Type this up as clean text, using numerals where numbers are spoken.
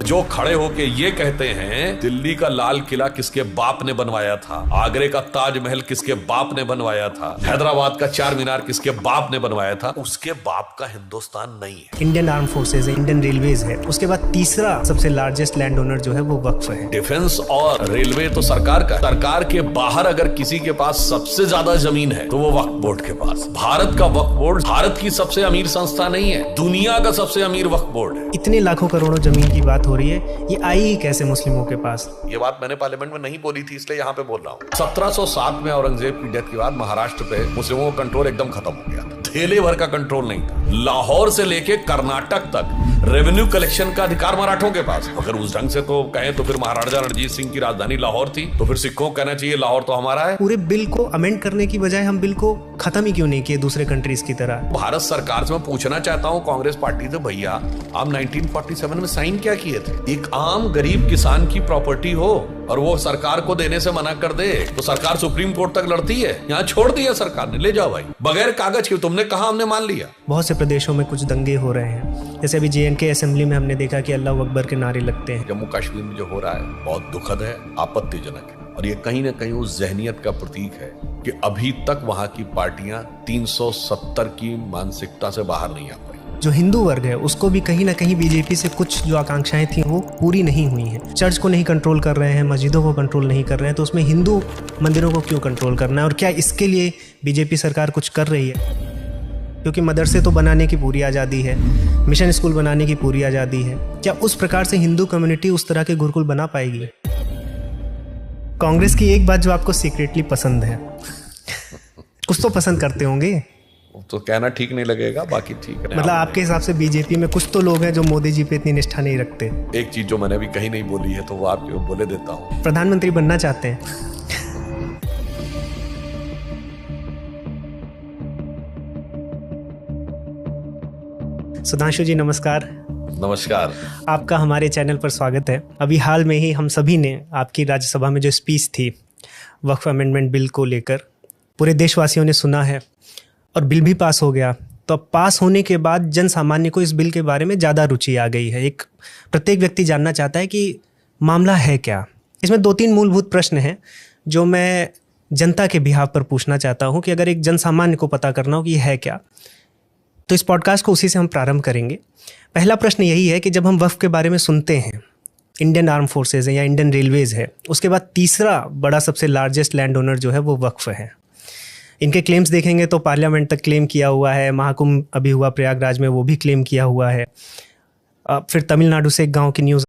जो खड़े होके ये कहते हैं दिल्ली का लाल किला किसके बाप ने बनवाया था, आगरे का ताजमहल किसके बाप ने बनवाया था, हैदराबाद का चार मीनार किसके बाप ने बनवाया था, उसके बाप का हिंदुस्तान नहीं है। इंडियन आर्म फोर्सेज है, इंडियन रेलवेज है, उसके बाद तीसरा सबसे लार्जेस्ट लैंड ओनर जो है वो वक्फ है। डिफेंस और रेलवे तो सरकार का, सरकार के बाहर अगर किसी के पास सबसे ज्यादा जमीन है तो वो वक्फ बोर्ड के पास। भारत का वक्फ बोर्ड भारत की सबसे अमीर संस्था नहीं है, दुनिया का सबसे अमीर वक्फ बोर्ड है। इतने लाखों करोड़ों जमीन की बात हो रही है, ये आई ही कैसे मुस्लिमों के पास? ये बात मैंने पार्लियामेंट में नहीं बोली थी, इसलिए यहाँ पे बोल रहा हूँ। 1707 में औरंगजेब की डेथ के बाद महाराष्ट्र पे मुस्लिमों का कंट्रोल एकदम खत्म हो गया था, थैले भर का कंट्रोल नहीं था। लाहौर से लेके कर्नाटक तक रेवेन्यू कलेक्शन का अधिकार मराठों के पास। अगर उस ढंग से तो कहें तो फिर महाराजा रणजीत सिंह की राजधानी लाहौर थी, तो फिर सिखों को कहना चाहिए लाहौर तो हमारा है। पूरे बिल को अमेंड करने की बजाय हम बिल को खत्म ही क्यों नहीं किए दूसरे कंट्रीज की तरह? भारत सरकार से मैं पूछना चाहता हूँ, कांग्रेस पार्टी से, भैया आप 1947 में साइन क्या किए थे? एक आम गरीब किसान की प्रॉपर्टी हो और वो सरकार को देने से मना कर दे तो सरकार सुप्रीम कोर्ट तक लड़ती है। यहाँ छोड़ दिया सरकार ने, ले जाओ भाई, बगैर कागज के। तुमने कहा, हमने मान लिया। बहुत से प्रदेशों में कुछ दंगे हो रहे हैं, जैसे अभी JNK असेंबली में हमने देखा कि अल्लाह अकबर के नारे लगते हैं। जम्मू कश्मीर में जो हो रहा है बहुत दुखद है, आपत्तिजनक है, और ये कहीं ना कहीं उस जहनियत का प्रतीक है कि अभी तक वहां की पार्टियां 370 की मानसिकता से बाहर नहीं आ पाई। जो हिंदू वर्ग है उसको भी कहीं ना कहीं बीजेपी से कुछ जो आकांक्षाएं थी वो पूरी नहीं हुई हैं। चर्च को नहीं कंट्रोल कर रहे हैं, मस्जिदों को कंट्रोल नहीं कर रहे हैं, तो उसमें हिंदू मंदिरों को क्यों कंट्रोल करना है? और क्या इसके लिए बीजेपी सरकार कुछ कर रही है? क्योंकि मदरसे तो बनाने की पूरी आज़ादी है, मिशन स्कूल बनाने की पूरी आज़ादी है। क्या उस प्रकार से हिंदू कम्युनिटी उस तरह के गुरुकुल बना पाएगी? कांग्रेस की एक बात जो आपको सीक्रेटली पसंद है, कुछ तो पसंद करते होंगे, तो कहना ठीक नहीं लगेगा, बाकी ठीक है। मतलब आपके हिसाब से बीजेपी में कुछ तो लोग हैं जो मोदी जी पे इतनी निष्ठा नहीं रखते। एक चीज जो मैंने अभी कहीं नहीं बोली है तो वो आपको बोले देता हूँ। प्रधानमंत्री बनना चाहते हैं? सुधांशु जी नमस्कार। नमस्कार। आपका हमारे चैनल पर स्वागत है। अभी हाल में ही हम सभी ने आपकी राज्यसभा में जो स्पीच थी वक्फ अमेंडमेंट बिल को लेकर, पूरे देशवासियों ने सुना है और बिल भी पास हो गया। तो अब पास होने के बाद जन सामान्य को इस बिल के बारे में ज़्यादा रुचि आ गई है। एक प्रत्येक व्यक्ति जानना चाहता है कि मामला है क्या। इसमें 2-3 मूलभूत प्रश्न हैं जो मैं जनता के बिहाफ पर पूछना चाहता हूँ कि अगर एक जन सामान्य को पता करना हो कि ये है क्या, तो इस पॉडकास्ट को उसी से हम प्रारंभ करेंगे। पहला प्रश्न यही है कि जब हम वक्फ के बारे में सुनते हैं, इंडियन आर्म फोर्सेज है या इंडियन रेलवेज है, उसके बाद तीसरा बड़ा सबसे लार्जेस्ट लैंड ओनर जो है वो वक्फ है। इनके क्लेम्स देखेंगे तो पार्लियामेंट तक क्लेम किया हुआ है, महाकुंभ अभी हुआ प्रयागराज में, वो भी क्लेम किया हुआ है। फिर तमिलनाडु से एक गांव की न्यूज़